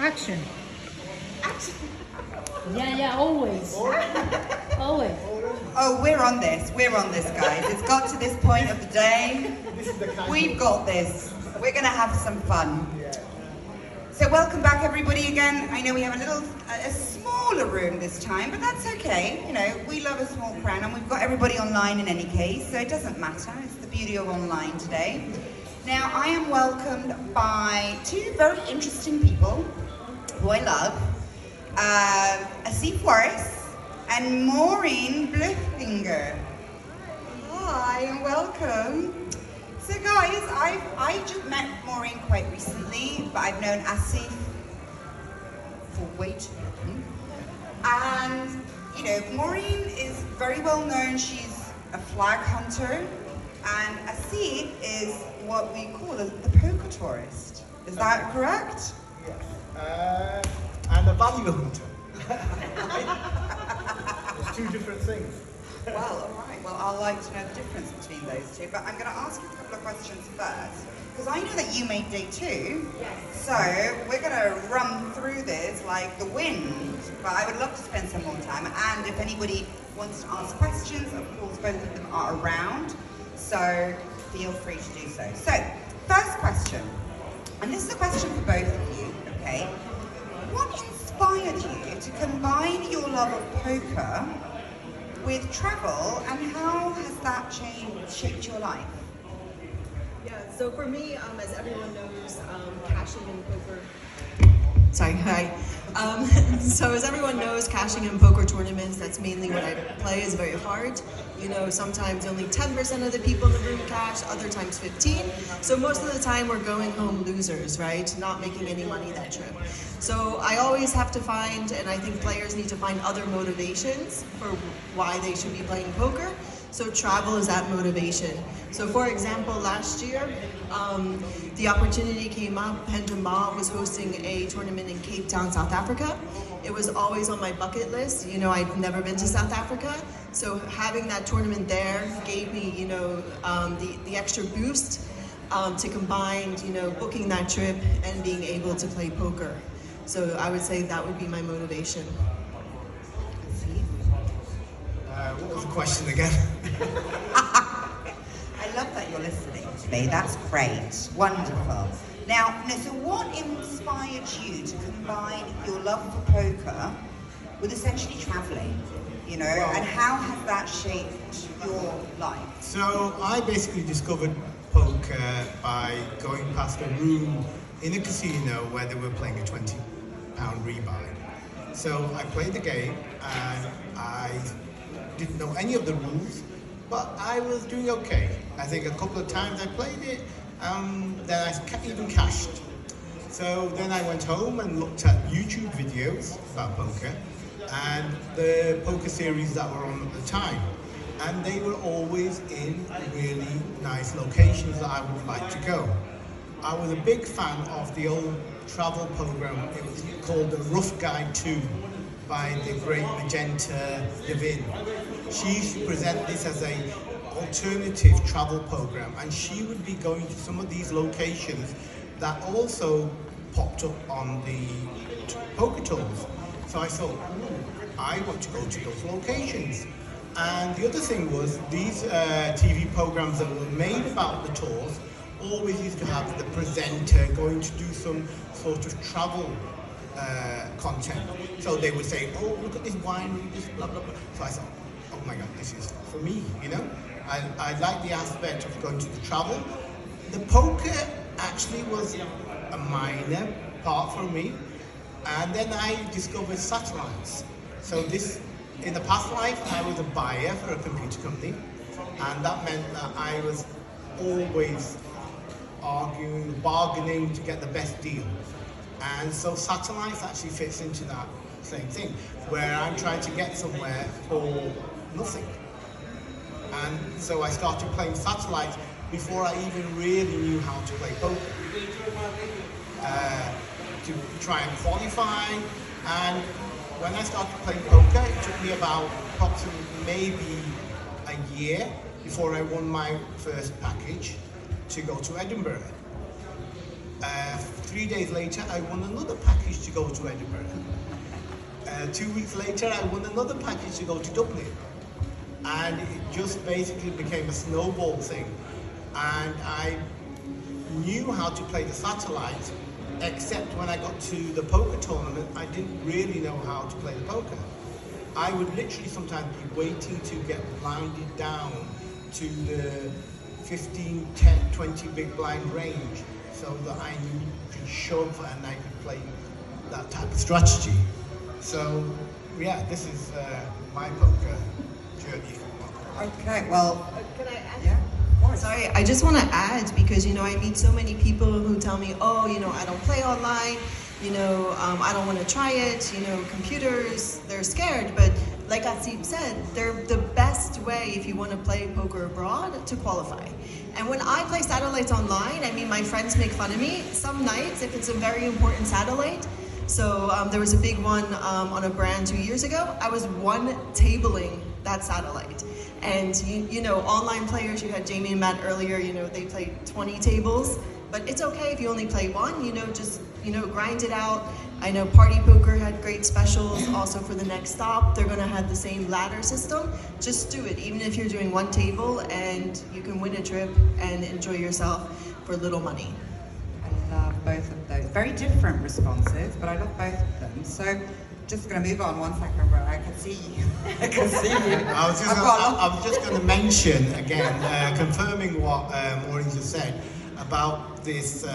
Action. Action. Yeah, always. Always. Oh, we're on this, guys. It's got to this point of the day. We've got this. We're gonna have some fun. So welcome back everybody again. I know we have a smaller room this time, but that's okay. You know, we love a small crowd and we've got everybody online in any case, so it doesn't matter. It's the beauty of online today. Now, I am welcomed by two very interesting people who I love. Asif Warris and Maureen Bloechlinger. Hi and welcome. So guys, I just met Maureen quite recently, but I've known Asif for way too long. And, you know, Maureen is very well known. She's a flag hunter, and Asif is what we call the poker tourist. Is that correct? Yes. And a value hunter. It's two different things. Well, all right. Well, I'd like to know the difference between those two, but I'm going to ask you a couple of questions first, because I know that you made day two. Yes. So we're going to run through this like the wind, but I would love to spend some more time. And if anybody wants to ask questions, of course, both of them are around, so feel free to do so. So, first question, and this is a question for both of you, okay? What inspired you to combine your love of poker with travel, and how has that shaped your life? Yeah, so for me, as everyone knows, cashing in poker. Sorry, hi. So as everyone knows, cashing in poker tournaments, that's mainly what I play, is very hard. You know, sometimes only 10% of the people in the room cash, other times 15. So most of the time we're going home losers, right? Not making any money that trip. So I always have to find, and I think players need to find other motivations for why they should be playing poker. So travel is that motivation. So for example, last year, the opportunity came up. Pendama was hosting a tournament in Cape Town, South Africa. It was always on my bucket list. You know, I'd never been to South Africa. So having that tournament there gave me, you know, the extra boost to combine, you know, booking that trip and being able to play poker. So I would say that would be my motivation. What was the question again? I love that you're listening to me. That's great. Wonderful. Now, so what inspired you to combine your love for poker with essentially traveling? You know, and how has that shaped your life? So I basically discovered poker by going past a room in a casino where they were playing a £20 rebuy. So I played the game and I didn't know any of the rules, but I was doing okay. I think a couple of times I played it, then I even cashed. So then I went home and looked at YouTube videos about poker and the poker series that were on at the time. And they were always in really nice locations that I would like to go. I was a big fan of the old travel program. It was called The Rough Guide 2 by the great Magenta Devin. She used to present this as a alternative travel program, and she would be going to some of these locations that also popped up on the poker tours. So I thought, I want to go to those locations. And the other thing was, these TV programs that were made about the tours always used to have the presenter going to do some sort of travel content. So they would say, oh, look at this winery, this blah, blah, blah. So I thought, oh my God, this is for me, you know? I like the aspect of going to the travel. The poker actually was a minor part for me. And then I discovered satellites. So this, in the past life, I was a buyer for a computer company. And that meant that I was always arguing, bargaining to get the best deal. And so satellites actually fits into that same thing, where I'm trying to get somewhere for nothing. And so I started playing satellites before I even really knew how to play poker. To try and qualify, and when I started playing poker, it took me about approximately maybe a year before I won my first package to go to Edinburgh. 3 days later, I won another package to go to Edinburgh. 2 weeks later, I won another package to go to Dublin. And it just basically became a snowball thing. And I knew how to play the satellite, except when I got to the poker tournament, I didn't really know how to play the poker. I would literally sometimes be waiting to get blinded down to the 15, 10, 20 big blind range so that I could shove and I could play that type of strategy. So, yeah, this is my poker journey. Okay, well, Can I add? yeah. Sorry, I just want to add because, you know, I meet so many people who tell me, oh, you know, I don't play online, you know, I don't want to try it, you know, computers, they're scared. But like Asif said, they're the best way if you want to play poker abroad to qualify. And when I play satellites online, I mean, my friends make fun of me. Some nights, if it's a very important satellite, so there was a big one on a brand 2 years ago, I was one tabling that satellite. And you know, online players, you had Jamie and Matt earlier, you know, they played 20 tables, but it's okay if you only play one, you know, just, you know, grind it out. I know PartyPoker had great specials also for the next stop. They're gonna have the same ladder system. Just do it, even if you're doing one table, and you can win a trip and enjoy yourself for little money. I love both of those. Very different responses, but I love both of them. So, just going to move on 1 second, where I can see you. I can see you. I was just going to mention again, confirming what Maureen just said about this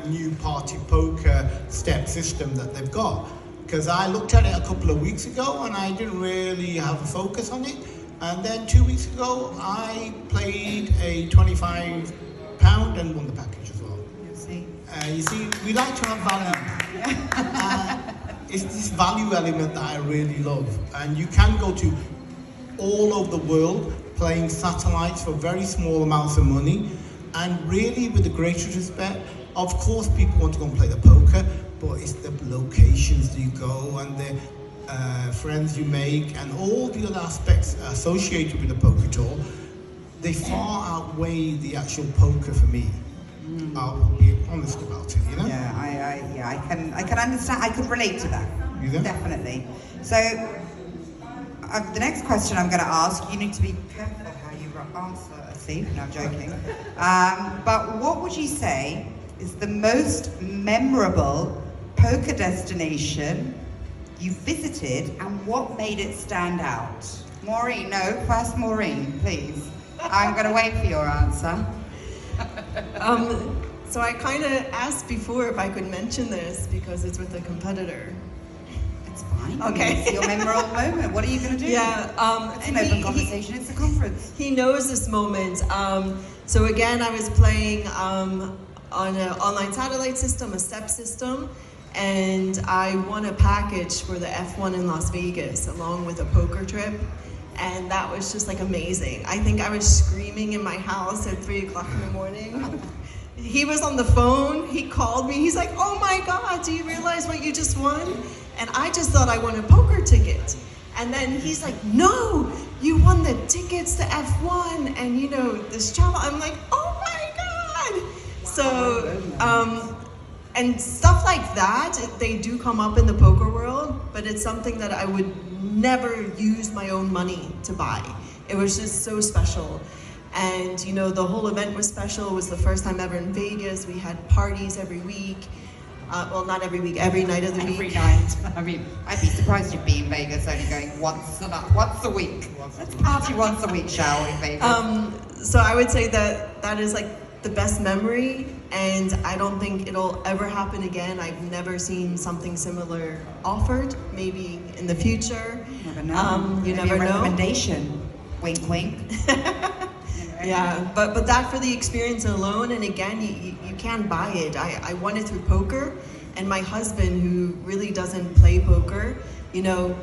new party poker step system that they've got. Because I looked at it a couple of weeks ago and I didn't really have a focus on it. And then 2 weeks ago, I played a £25 and won the package as well. You see, we like to have value. It's this value element that I really love. And you can go to all over the world playing satellites for very small amounts of money. And really, with the greatest respect, of course people want to go and play the poker, but it's the locations you go and the friends you make and all the other aspects associated with the poker tour. They far outweigh the actual poker for me. I'll be honest about it, you know? Yeah, I can understand, I could relate to that. You know? Definitely. So, the next question I'm going to ask, you need to be careful how you answer, Asif, no, I'm joking. But what would you say is the most memorable poker destination you visited and what made it stand out? Maureen, no, first Maureen, please. I'm going to wait for your answer. So I kind of asked before if I could mention this because it's with a competitor. It's fine. Okay. It's your memorable moment. What are you going to do? Yeah. It's an open conversation. It's a conference. He knows this moment. So again, I was playing on an online satellite system, a SEP system, and I won a package for the F1 in Las Vegas along with a poker trip. And that was just like amazing. I think I was screaming in my house at 3 o'clock in the morning. He was on the phone, he called me, he's like, oh my God, do you realize what you just won? And I just thought I won a poker ticket. And then he's like, no, you won the tickets to F1 and you know, this travel. I'm like, oh my God. So, and stuff like that, they do come up in the poker world, but it's something that I would never use my own money to buy. It was just so special. And you know, the whole event was special. It was the first time ever in Vegas. We had parties every week. Well, not every week, every night of the week. Every night. I mean, I'd be surprised you'd be in Vegas only going once a week. Let's party once a week, shall we, in Vegas? So I would say that that is like the best memory, and I don't think it'll ever happen again. I've never seen something similar offered. Maybe in the future. You never know. You Maybe never a know. recommendation. Wink, wink. Yeah, but that for the experience alone, and again, you can't buy it. I won it through poker, and my husband, who really doesn't play poker, you know,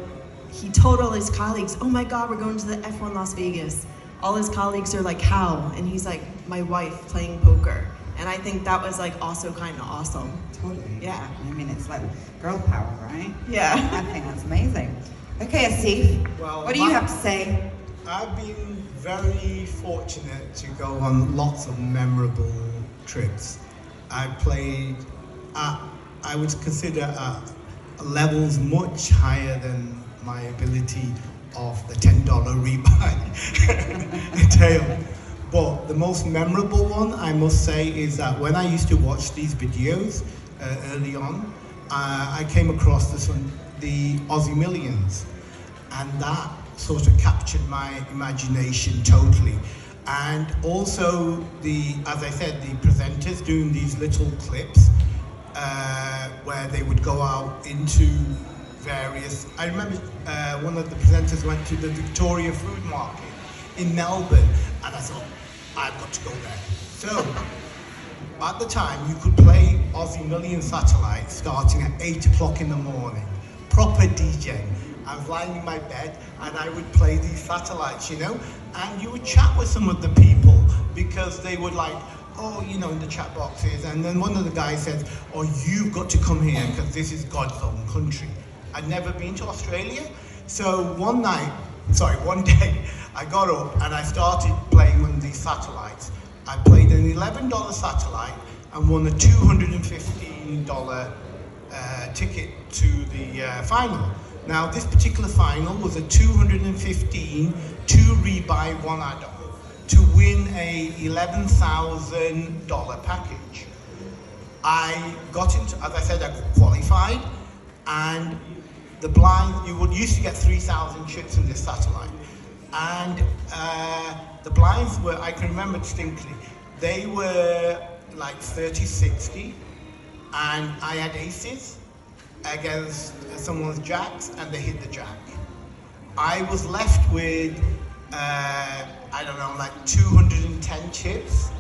he told all his colleagues, oh my God, we're going to the F1 Las Vegas. All his colleagues are like, how? And he's like, my wife playing poker. And I think that was like also kind of awesome. Totally. Yeah. I mean, it's like girl power, right? Yeah. I think that's amazing. Okay, Asif, Well, what do you have to say? I've been very fortunate to go on lots of memorable trips. I played at, I would consider levels much higher than my ability of the $10 rebuy entailed. But the most memorable one, I must say, is that when I used to watch these videos early on, I came across the Aussie Millions, and that sort of captured my imagination totally. And also as I said, the presenters doing these little clips where they would go out into various, I remember one of the presenters went to the Victoria Food Market in Melbourne, and I thought, I've got to go there. So, at the time, you could play Aussie Million Satellite starting at 8 o'clock in the morning, proper DJing. I was lying in my bed and I would play these satellites, you know, and you would chat with some of the people because they would like, oh, you know, in the chat boxes, and then one of the guys said, oh, you've got to come here because this is God's own country. I'd never been to Australia, so one day, I got up and I started playing one of these satellites. I played an $11 satellite and won a $215 ticket to the final. Now, this particular final was a 215, 2 rebuy, 1 add-on to win a $11,000 package. I got into, as I said, I qualified, and the blind, you would used to get 3,000 chips in this satellite. And the blinds were, I can remember distinctly, they were like 30-60, and I had aces against someone's jacks, and they hit the jack. I was left with, I don't know, like 210 chips,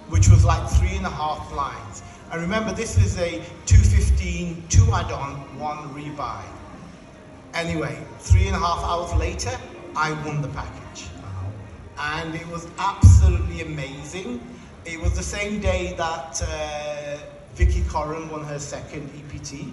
which was like 3.5 blinds. I remember this is a 215, 2 add-on, 1 rebuy. Anyway, 3.5 hours later, I won the package. And it was absolutely amazing. It was the same day that Vicky Corran won her second EPT.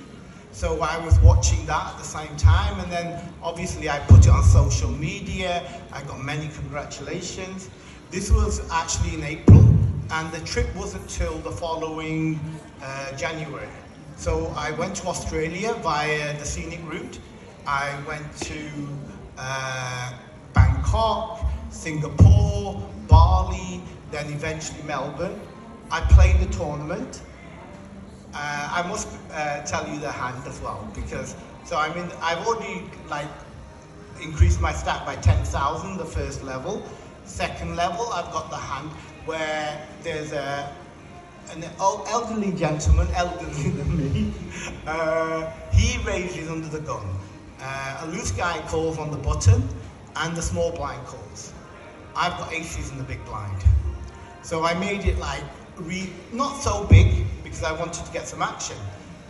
So I was watching that at the same time, and then obviously I put it on social media. I got many congratulations. This was actually in April, and the trip wasn't till the following January. So I went to Australia via the scenic route. I went to Bangkok, Singapore, Bali, then eventually Melbourne. I played the tournament. I must tell you the hand as well, because I've already like increased my stack by 10,000 the first level. Second level, I've got the hand where there's an elderly gentleman, elderly than me. He raises under the gun. A loose guy calls on the button, and the small blind calls. I've got aces in the big blind. So I made it like not so big because I wanted to get some action.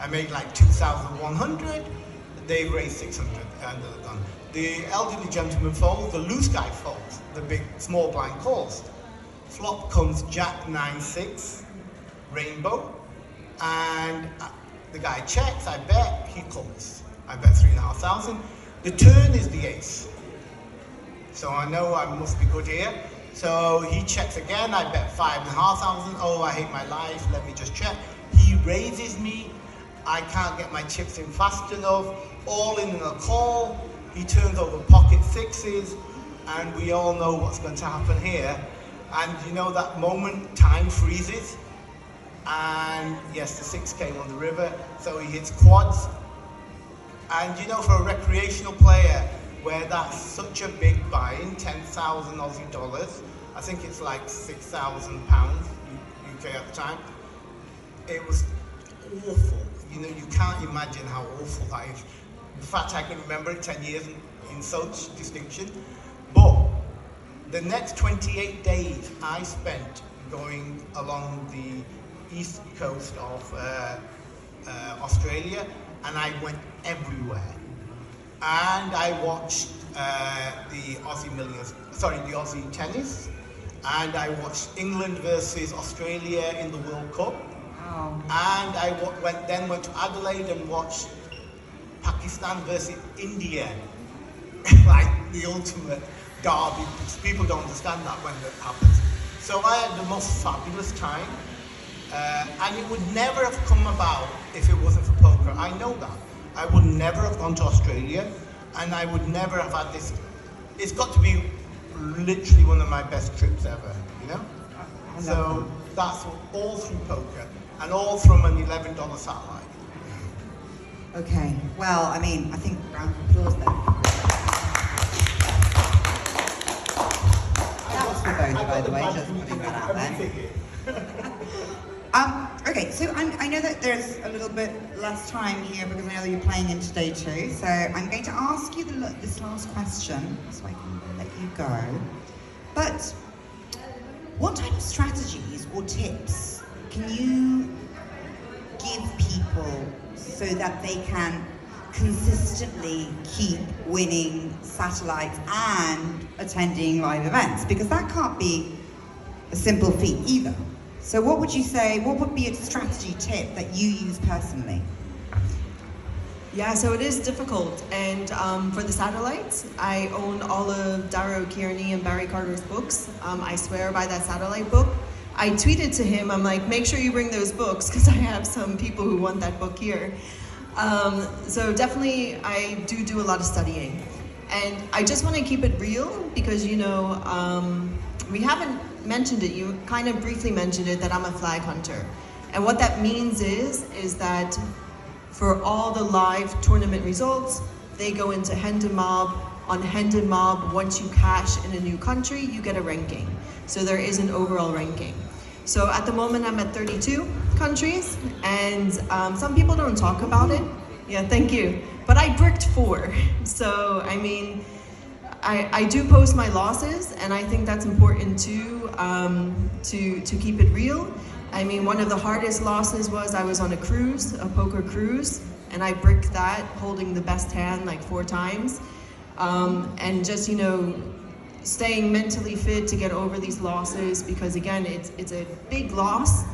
I made like 2,100. They raised 600 under the gun. The elderly gentleman folds, the loose guy folds, the big small blind calls. Flop comes Jack 9-6, rainbow, and the guy checks. I bet, he calls. I bet 3,500. The turn is the ace. So I know I must be good here. So he checks again, I bet 5,500. Oh, I hate my life, let me just check. He raises me, I can't get my chips in fast enough, all in a call. He turns over pocket sixes, and we all know what's going to happen here. And you know that moment, time freezes, and yes, the 6 came on the river, so he hits quads. And you know, for a recreational player, where that's such a big buy-in, 10,000 Aussie dollars, I think it's like £6,000 UK at the time. It was awful. You know, you can't imagine how awful that is. In fact, I can remember it 10 years in such distinction. But the next 28 days I spent going along the east coast of Australia, and I went everywhere. And I watched the Aussie tennis, and I watched England versus Australia in the World Cup. Wow. And I went to Adelaide and watched Pakistan versus India, like the ultimate derby. People don't understand that when that happens. So I had the most fabulous time. And it would never have come about if it wasn't for poker. I know that. I would never have gone to Australia, and I would never have had this. It's got to be literally one of my best trips ever, you know? So that's all through poker, and all from an $11 satellite. Okay, well, I mean, I think round of applause there. That was for both, by the way, just putting that out there. Okay, so I know that there's a little bit less time here because I know that you're playing into day 2, so I'm going to ask you this last question so I can let you go. But what type of strategies or tips can you give people so that they can consistently keep winning satellites and attending live events? Because that can't be a simple feat either. So what would you say, what would be a strategy tip that you use personally? Yeah, so it is difficult, and for the satellites, I own all of Darrow Kearney and Barry Carter's books. I swear by that satellite book. I tweeted to him, I'm like, make sure you bring those books, because I have some people who want that book here. So definitely, I do a lot of studying. And I just want to keep it real, because, you know, we haven't mentioned it, you kind of briefly mentioned it, that I'm a flag hunter. And what that means is that for all the live tournament results, they go into Hand and Mob. On Hand and Mob, once you cash in a new country, you get a ranking. So there is an overall ranking. So at the moment, I'm at 32 countries, and some people don't talk about it. Yeah, thank you. But I bricked 4. So, I mean, I do post my losses, and I think that's important too, to keep it real. I mean, one of the hardest losses was I was on a cruise, a poker cruise, and I bricked that, holding the best hand like 4 times. And just, you know, staying mentally fit to get over these losses, because again, it's a big loss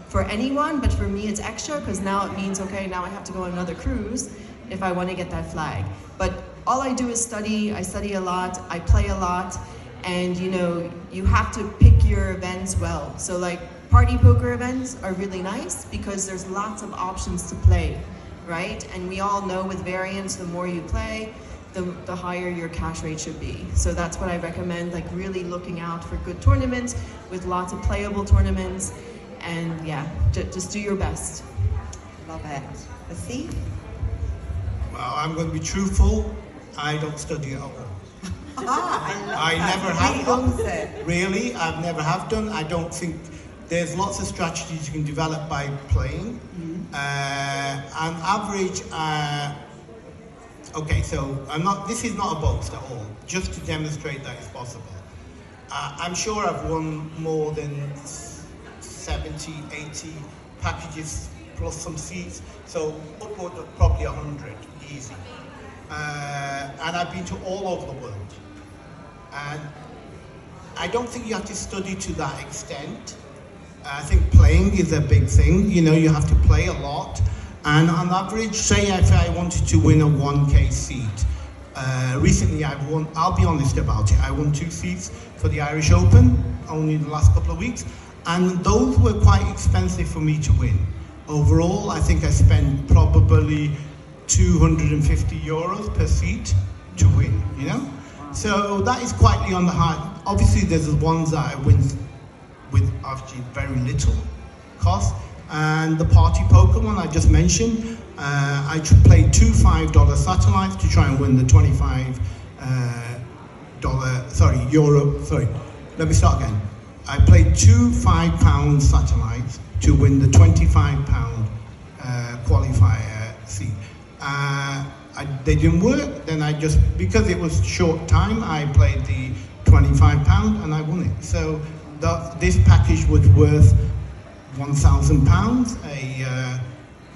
for anyone, but for me it's extra, because now it means, okay, now I have to go on another cruise if I want to get that flag. But all I do is study. I study a lot, I play a lot, and you know, you have to pick your events well. So like party poker events are really nice because there's lots of options to play, right? And we all know with variance, the more you play, the higher your cash rate should be. So that's what I recommend, like really looking out for good tournaments with lots of playable tournaments, and yeah, just do your best. Love it. Asif? Well, I'm going to be truthful. I don't study at all. I never have done. Really, I've never have done. I don't think there's lots of strategies you can develop by playing. On average, okay, so this is not a boast at all, just to demonstrate that it's possible. I'm sure I've won more than 70, 80 packages plus some seats, so upward of probably 100, easy. And I've been to all over the world. And I don't think you have to study to that extent. I think playing is a big thing. You know, you have to play a lot. And on average, say if I wanted to win a 1K seat, recently I've won, I'll be honest about it, I won 2 seats for the Irish Open only in the last couple of weeks. And those were quite expensive for me to win. Overall, I think I spent probably €250 per seat to win, you know? So that is quietly on the high. Obviously, there's the ones that I win with actually very little cost. And the party poker one I just mentioned, I played 2 $5 satellites to try and win the let me start again. I played 2 £5 satellites to win the £25 qualifier seat. They didn't work, then because it was short time, I played the £25 and I won it. So this package was worth £1,000, a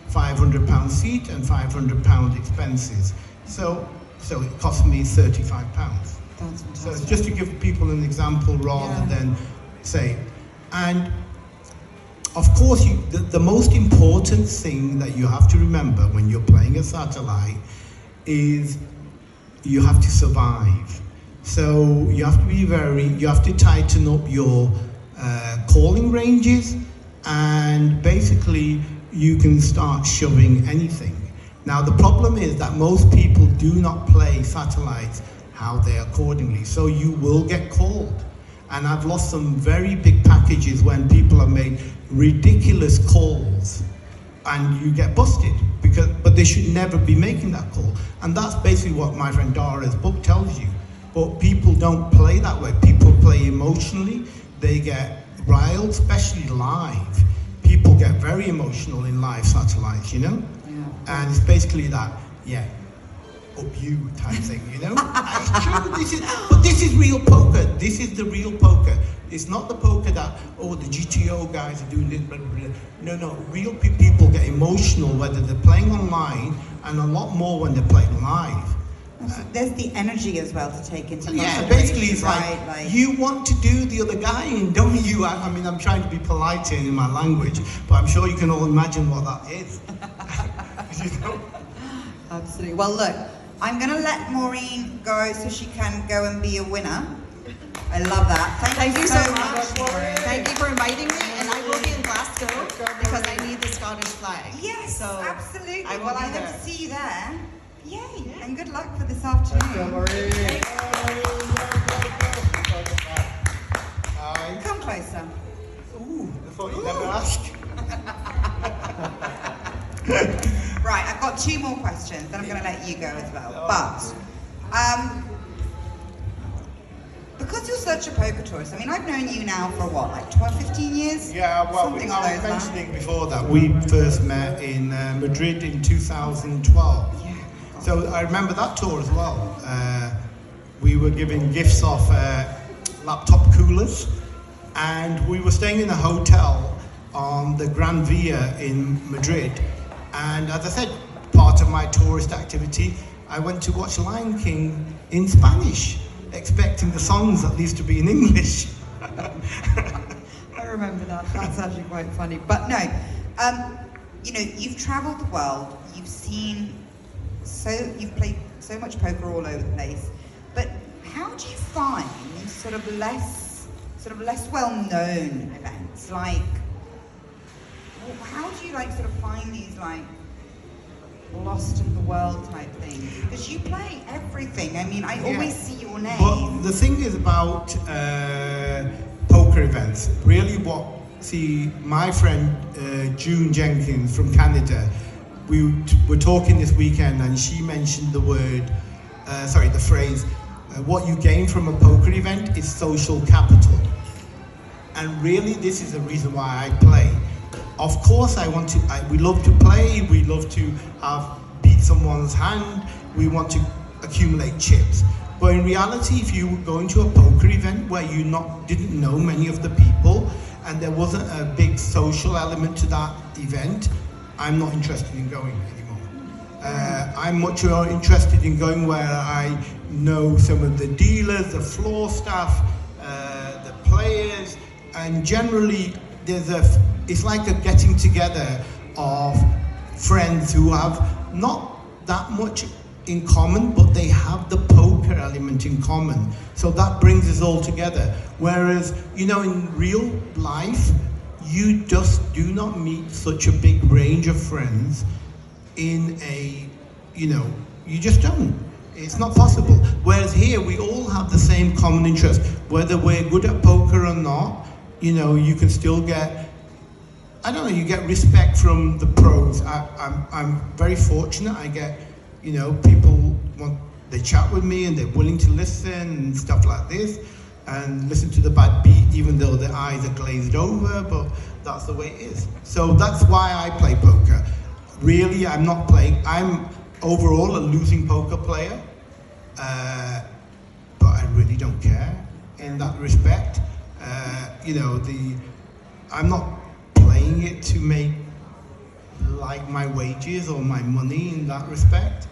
£500 seat and £500 expenses. So it cost me £35. That's fantastic. So just to give people an example rather than say, and of course the most important thing that you have to remember when you're playing a satellite is you have to survive. So you have to be you have to tighten up your calling ranges, and basically you can start shoving anything. Now the problem is that most people do not play satellites how they accordingly, so you will get called. And I've lost some very big packages when people have made ridiculous calls and you get busted, but they should never be making that call. And that's basically what my friend Dara's book tells you. But people don't play that way. People play emotionally, they get riled, especially live. People get very emotional in live satellites, you know? Yeah. And it's basically that, yeah, up you type thing, you know? It's true, but this is real poker. This is the real poker. It's not the poker that, oh, the GTO guys are doing this, blah, blah, blah. No, real people get emotional whether they're playing online, and a lot more when they're playing live. There's the energy as well to take into consideration. Yeah, basically it's right? like, you want to do the other guy in, don't you? I mean, I'm trying to be polite here in my language, but I'm sure you can all imagine what that is. You know? Absolutely. Well, look, I'm going to let Maureen go so she can go and be a winner. I love that. Thank you so much. Maureen. Thank you for inviting me, and I will be in Glasgow because I need the Scottish flag. Yes, so absolutely. I will Well, be I hope there. to see you there. Yay, and good luck for this afternoon. Come closer. Ooh, I thought you'd never ask. Right, I've got 2 more questions, then I'm going to let you go as well. But, because you're such a poker tourist, I mean, I've known you now for what, like 12, 15 years? Yeah, well, Something I was along those mentioning before that we first met in Madrid in 2012. Yeah. So I remember that tour as well. We were giving gifts off laptop coolers, and we were staying in a hotel on the Gran Via in Madrid. And as I said, part of my tourist activity, I went to watch Lion King in Spanish, expecting the songs at least to be in English. I remember that. That's actually quite funny. But no, you know, you've travelled the world. You've played so much poker all over the place. But how do you find sort of less well-known events? Like, how do you like sort of find these like lost in the world type things? Because you play everything. I mean, I always see your name. But the thing is about poker events, really my friend June Jenkins from Canada, we were talking this weekend and she mentioned the phrase, what you gain from a poker event is social capital. And really this is the reason why I play. Of course we love to play, we love to beat someone's hand, we want to accumulate chips. But in reality, if you were going to a poker event where you didn't know many of the people and there wasn't a big social element to that event, I'm not interested in going anymore. I'm much more interested in going where I know some of the dealers, the floor staff, the players, and generally it's like a getting together of friends who have not that much in common, but they have the poker element in common. So that brings us all together. Whereas, you know, in real life, you just do not meet such a big range of friends in you just don't. It's not possible. Whereas here, we all have the same common interest. Whether we're good at poker or not, you know, you can still get, you get respect from the pros. I'm very fortunate. I get, you know, people they chat with me and they're willing to listen and stuff like this and listen to the bad beat even though their eyes are glazed over, but that's the way it is. So that's why I play poker. Really, I'm overall a losing poker player, but I really don't care in that respect. I'm not playing it to make like my wages or my money in that respect.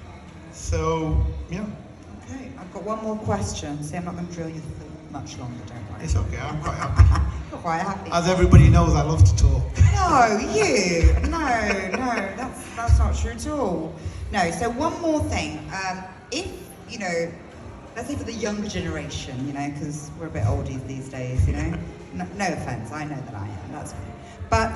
So, yeah. Okay, I've got one more question. See, I'm not going to drill you for much longer, don't worry. It's okay, I'm quite happy. You're quite happy. As everybody knows, I love to talk. No, that's not true at all. No, so one more thing. If, you know, let's say for the younger generation, you know, because we're a bit oldies these days, you know. No offense, I know that I am, that's fine. But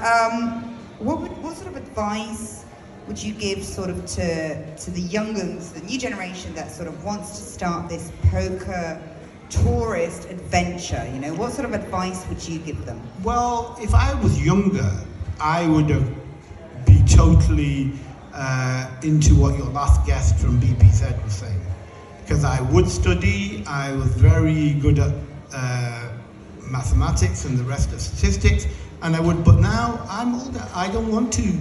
what sort of advice would you give sort of to the young ones, the new generation that sort of wants to start this poker tourist adventure? You know, what sort of advice would you give them? Well, if I was younger, I would have be totally into what your last guest from BPZ was saying. Because I would study, I was very good at mathematics and the rest of statistics, and I would, but now I'm older, I don't want to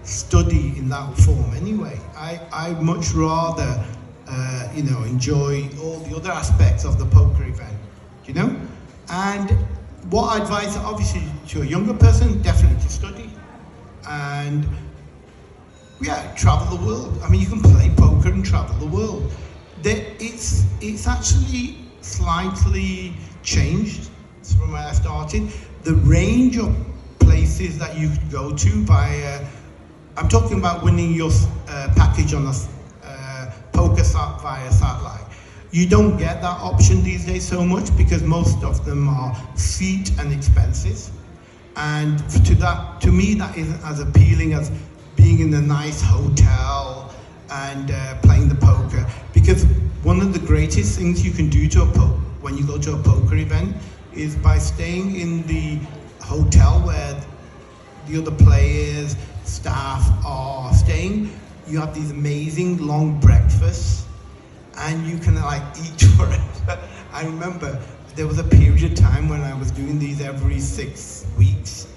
study in that form anyway. I much rather, enjoy all the other aspects of the poker event, you know? And what advice, obviously, to a younger person, definitely to study. And yeah, travel the world. I mean, you can play poker and travel the world. It's actually slightly changed from where I started. The range of places that you could go to by, I'm talking about winning your package on a poker site via satellite. You don't get that option these days so much because most of them are seat and expenses. And to me, that isn't as appealing as being in a nice hotel and playing the poker. Because one of the greatest things you can do when you go to a poker event is by staying in the hotel where the other players, staff are staying. You have these amazing long breakfasts and you can like eat forever. I remember there was a period of time when I was doing these every 6 weeks.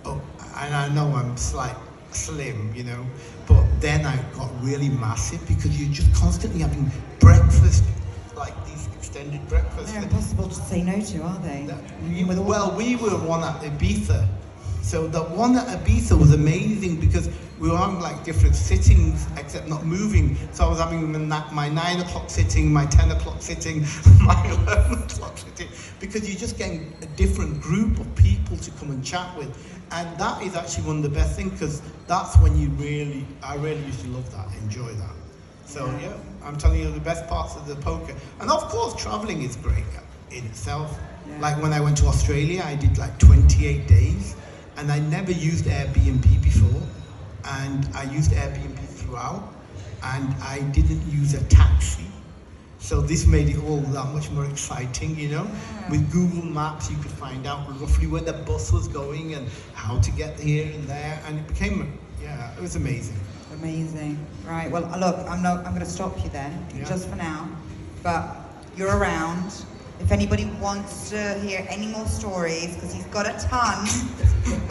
Oh, and I know I'm slim, you know, but then I got really massive because you're just constantly having breakfast, like these extended breakfasts. They're impossible to say no to, are they? Well, we were one at Ibiza. So the one at Ibiza was amazing because we were having like different sittings, except not moving. So I was having my 9 o'clock sitting, my 10 o'clock sitting, my 11 o'clock sitting, because you're just getting a different group of people to come and chat with. And that is actually one of the best things because that's when I really used to love that, enjoy that. So yeah, I'm telling you the best parts of the poker. And of course, traveling is great in itself. Yeah. Like when I went to Australia, I did like 28 days. And I never used Airbnb before, and I used Airbnb throughout, and I didn't use a taxi. So this made it all that much more exciting, you know? Yeah. With Google Maps, you could find out roughly where the bus was going and how to get here and there, and it became, it was amazing. Amazing. Right, well, look, I'm going to stop you then, just for now, but you're around. If anybody wants to hear any more stories, because he's got a ton,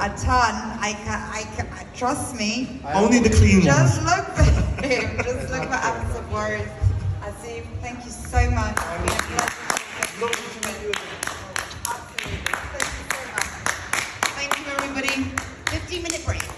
I trust me. Only the clean ones. Just look for him. Just look for Asif Warris. Asif, thank you so much. Lovely to meet you. Absolutely. Thank you so much. Thank you, everybody. 15-minute break.